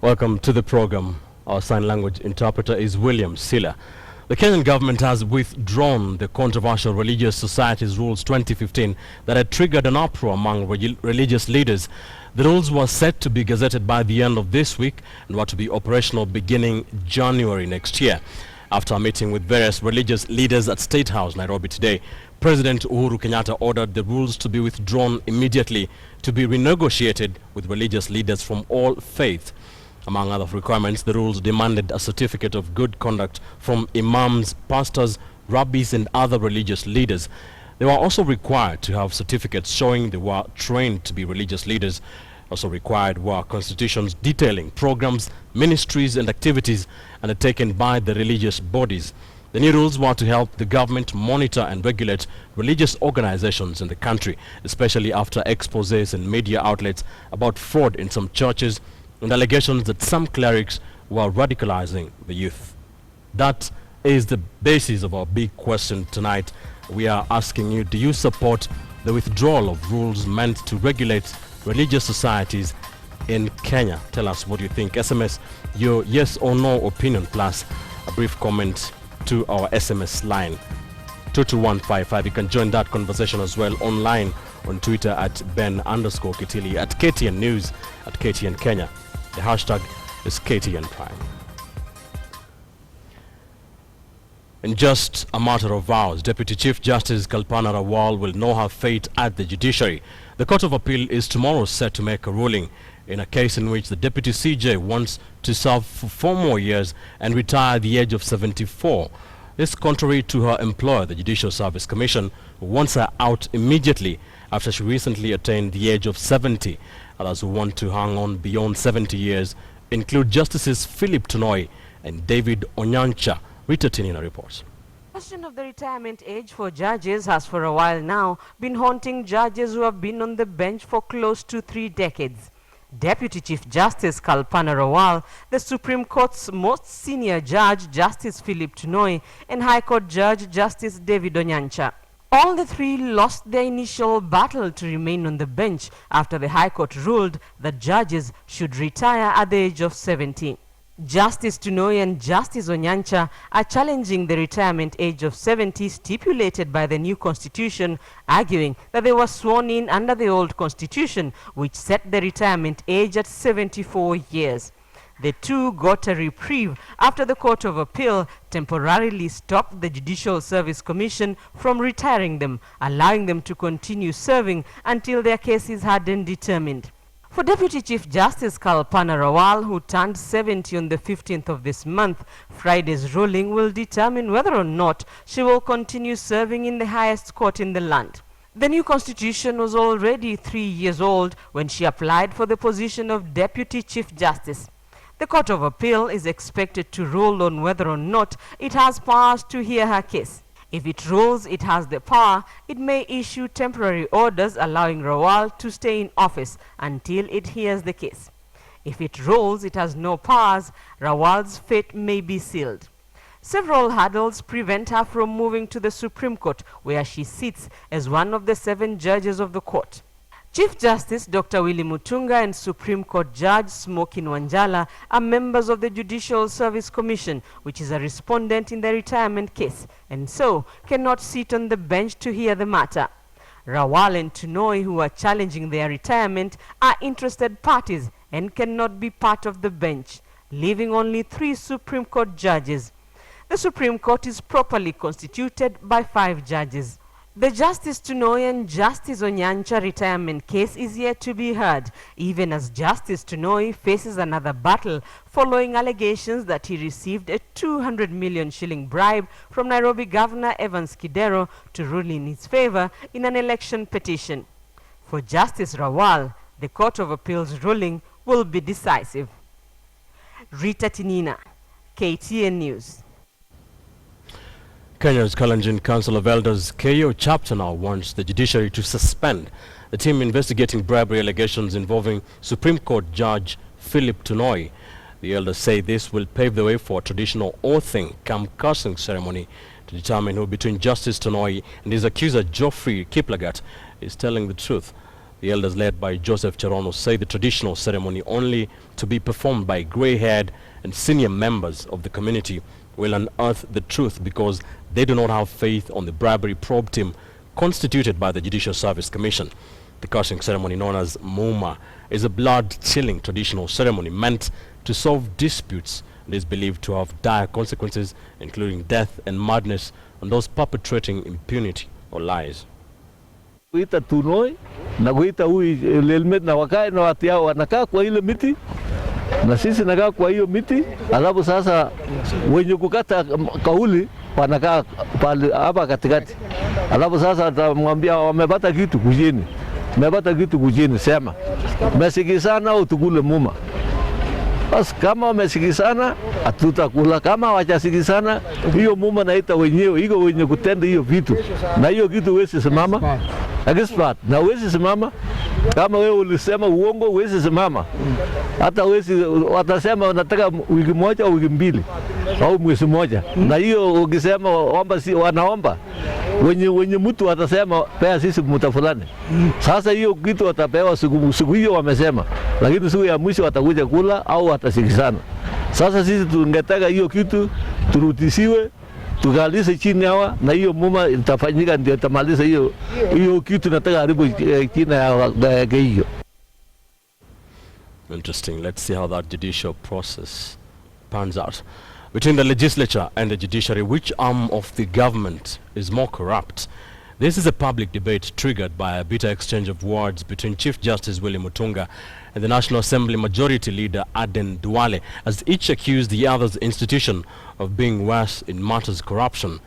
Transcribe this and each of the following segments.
Welcome to the program. Our sign language interpreter is William Silla. The Kenyan government has withdrawn the controversial Religious Societies Rules 2015 that had triggered an uproar among religious leaders. The rules were set to be gazetted by the end of this week and were to be operational beginning January next year. After a meeting with various religious leaders at State House, Nairobi today, President Uhuru Kenyatta ordered the rules to be withdrawn immediately to be renegotiated with religious leaders from all faiths. Among other requirements, the rules demanded a certificate of good conduct from imams, pastors, rabbis and other religious leaders. They were also required to have certificates showing they were trained to be religious leaders. Also required were constitutions detailing programs, ministries and activities undertaken by the religious bodies. The new rules were to help the government monitor and regulate religious organizations in the country, especially after exposés in media outlets about fraud in some churches and allegations that some clerics were radicalizing the youth. That is the basis of our big question tonight. We are asking you, do you support the withdrawal of rules meant to regulate religious societies in Kenya? Tell us what you think. SMS your yes or no opinion plus a brief comment to our SMS line 22155. You can join that conversation as well online on Twitter at Ben_Kitili, at KTN News, at KTN Kenya. The hashtag is KTN Prime. In just a matter of hours, Deputy Chief Justice Kalpana Rawal will know her fate at the judiciary. The Court of Appeal is tomorrow set to make a ruling in a case in which the Deputy CJ wants to serve for 4 more years and retire at the age of 74. This contrary to her employer, the Judicial Service Commission, who wants her out immediately after she recently attained the age of 70. Others who want to hang on beyond 70 years include Justices Philip Tunoi and David Onyancha. Rita Tinina reports. The question of the retirement age for judges has for a while now been haunting judges who have been on the bench for close to 3 decades. Deputy Chief Justice Kalpana Rawal, the Supreme Court's most senior judge, Justice Philip Tunoi, and High Court Judge, Justice David Onyancha. All the three lost their initial battle to remain on the bench after the High Court ruled that judges should retire at the age of 70. Justice Tunoi and Justice Onyancha are challenging the retirement age of 70 stipulated by the new constitution, arguing that they were sworn in under the old constitution, which set the retirement age at 74 years. The two got a reprieve after the Court of Appeal temporarily stopped the Judicial Service Commission from retiring them, allowing them to continue serving until their cases had been determined. For Deputy Chief Justice Kalpana Rawal, who turned 70 on the 15th of this month, Friday's ruling will determine whether or not she will continue serving in the highest court in the land. The new constitution was already 3 years old when she applied for the position of Deputy Chief Justice. The Court of Appeal is expected to rule on whether or not it has powers to hear her case. If it rules it has the power, it may issue temporary orders allowing Rawal to stay in office until it hears the case. If it rules it has no powers, Rawal's fate may be sealed. Several hurdles prevent her from moving to the Supreme Court, where she sits as one of the 7 judges of the court. Chief Justice Dr. Willy Mutunga and Supreme Court Judge Smokin Wanjala are members of the Judicial Service Commission, which is a respondent in the retirement case, and so cannot sit on the bench to hear the matter. Rawal and Tunoi, who are challenging their retirement, are interested parties and cannot be part of the bench, leaving only 3 Supreme Court judges. The Supreme Court is properly constituted by 5 judges. The Justice Tunoi and Justice Onyancha retirement case is yet to be heard, even as Justice Tunoi faces another battle following allegations that he received a 200 million shilling bribe from Nairobi Governor Evans Kidero to rule in his favor in an election petition. For Justice Rawal, the Court of Appeal's ruling will be decisive. Rita Tinina, KTN News. Kenya's Kalenjin Council of Elders KO chapter now wants the judiciary to suspend the team investigating bribery allegations involving Supreme Court Judge Philip Tunoi. The elders say this will pave the way for a traditional oathing cum cursing ceremony to determine who between Justice Tunoi and his accuser Geoffrey Kiplagat is telling the truth. The elders, led by Joseph Cherono, say the traditional ceremony, only to be performed by grey-haired and senior members of the community, will unearth the truth because they do not have faith on the bribery probe team constituted by the Judicial Service Commission. The cursing ceremony, known as Muma, is a blood-chilling traditional ceremony meant to solve disputes and is believed to have dire consequences, including death and madness on those perpetrating impunity or lies. Kuita tunoi na kuita hui lelmet na wakae na watu yao wanakaa kwa ile miti na sisi nakaa kwa hiyo miti, alafu sasa wenye kukata kauli wanakaa pale hapa katikati, alafu sasa atamwambia wamepata kitu kujeni, wamepata kitu kujeni, sema mesikisana au tukule muma. Bas kama wamesikisana hatutakula, kama hawajasikisana hiyo muma naita wenyewe iko wenye kutenda hiyo vitu, na hiyo kitu wewe simama expert na wewe simama. Kama wewe ulisema uongo wewe simama, hata wewe watasema unataka wiki moja au wiki mbili au mwezi mmoja, na hiyo ukisema omba si wanaomba wenye mtu atasema pea sisi mtu fulani. Sasa hiyo kitu watapewa siku hiyo wamesema, lakini siku ya mwisho watakuja kula au watasikizana. Sasa sisi tungetaka hiyo kitu turudishiwe, tukalize chini hawa, na hiyo muma itafanyika ndio tamaliza hiyo kitu nataka haribu chini ya hiyo. Interesting. Let's see how that judicial process pans out. Between the legislature and the judiciary, which arm of the government is more corrupt? This is a public debate triggered by a bitter exchange of words between Chief Justice William Mutunga and the National Assembly Majority Leader Aden Duale, as each accused the other's institution of being worse in matters corruption.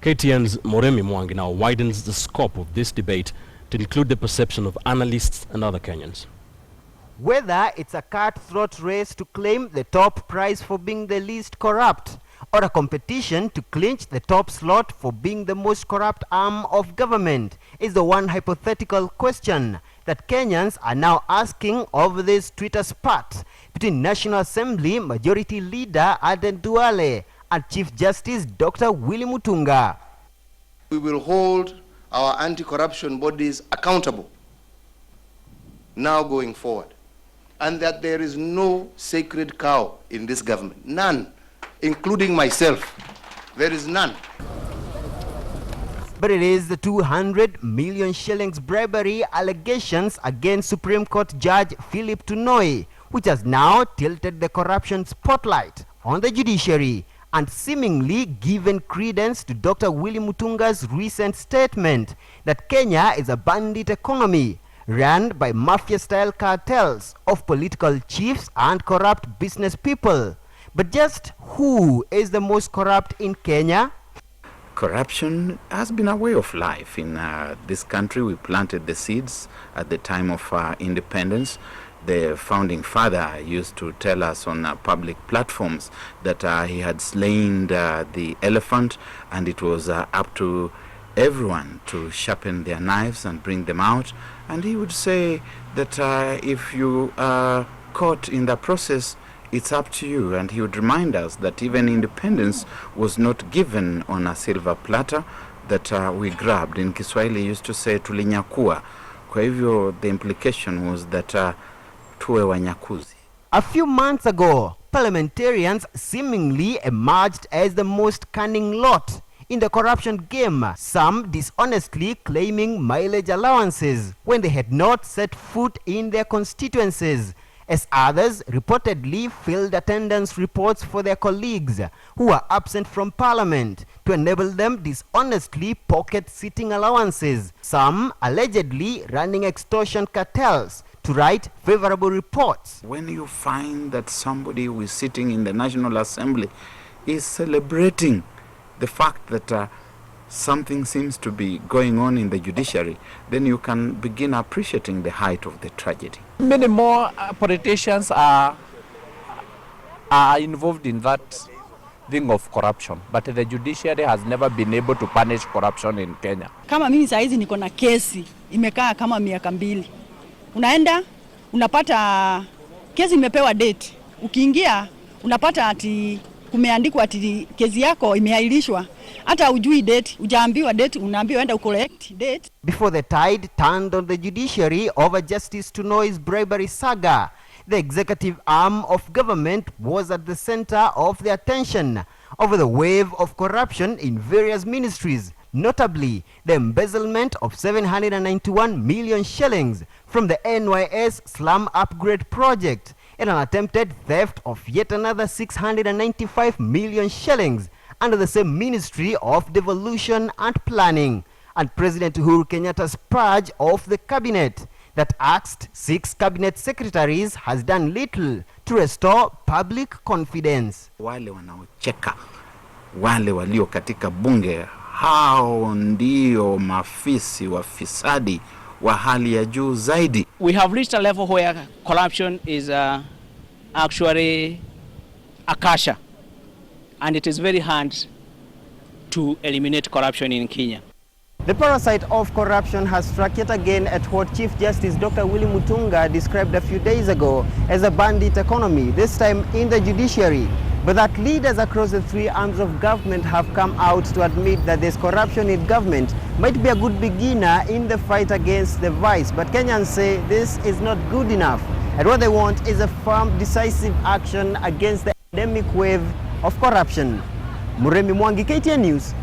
KTN's Moremi Mwangi now widens the scope of this debate to include the perception of analysts and other Kenyans. Whether it's a cutthroat race to claim the top prize for being the least corrupt, or a competition to clinch the top slot for being the most corrupt arm of government, is the one hypothetical question that Kenyans are now asking of this Twitter spat between National Assembly Majority Leader Aden Duale and Chief Justice Dr. Willy Mutunga. We will hold our anti-corruption bodies accountable now going forward, and that there is no sacred cow in this government. None, including myself. There is none. But it is the 200 million shillings bribery allegations against Supreme Court Judge Philip Tunoi, which has now tilted the corruption spotlight on the judiciary and seemingly given credence to Dr. Willy Mutunga's recent statement that Kenya is a bandit economy run by mafia-style cartels of political chiefs and corrupt business people. But just who is the most corrupt in Kenya? Corruption has been a way of life in this country. We planted the seeds at the time of independence. The founding father used to tell us on public platforms that he had slain the elephant, and it was up to everyone to sharpen their knives and bring them out. And he would say that if you are caught in the process, it's up to you. And he would remind us that even independence was not given on a silver platter, that we grabbed. In Kiswahili used to say tulinyakua. Kwa hivyo the implication was that tuwe wanyakuzi. A few months ago, parliamentarians seemingly emerged as the most cunning lot in the corruption game, some dishonestly claiming mileage allowances when they had not set foot in their constituencies, as others reportedly filled attendance reports for their colleagues who were absent from parliament to enable them dishonestly pocket sitting allowances, some allegedly running extortion cartels to write favorable reports. When you find that somebody who is sitting in the National Assembly is celebrating the fact that something seems to be going on in the judiciary, then you can begin appreciating the height of the tragedy. Many more politicians are involved in that thing of corruption, but the judiciary has never been able to punish corruption in Kenya. Kama mimi saizi niko na kesi imekaa kama miaka 2. Unaenda unapata kesi imepewa date. Ukiingia unapata ati kumeandikwa ati kesi yako imeahirishwa, hata hujui date, hujaambiwa date, unaambiwa enda ucollect date. Before the tide turned on the judiciary over Justice Tunoi's bribery saga, the executive arm of government was at the center of the attention over the wave of corruption in various ministries, notably the embezzlement of 791 million shillings from the NYS slum upgrade project and an attempted theft of yet another 695 million shillings under the same Ministry of Devolution and Planning, and President Uhuru Kenyatta's purge of the cabinet that axed 6 cabinet secretaries has done little to restore public confidence. Wale wanaocheka, wale walio katika bunge, hao ndio mafisi wafisadi wa hali ya juu zaidi. We have reached a level where corruption is actually a culture, and it is very hard to eliminate corruption in Kenya. The parasite of corruption has struck yet again at what Chief Justice Dr. Willy Mutunga described a few days ago as a bandit economy, this time in the judiciary. But that leaders across the 3 arms of government have come out to admit that this corruption in government might be a good beginner in the fight against the vice. But Kenyans say this is not good enough, and what they want is a firm, decisive action against the endemic wave of corruption. Muremi Mwangi, KTN News.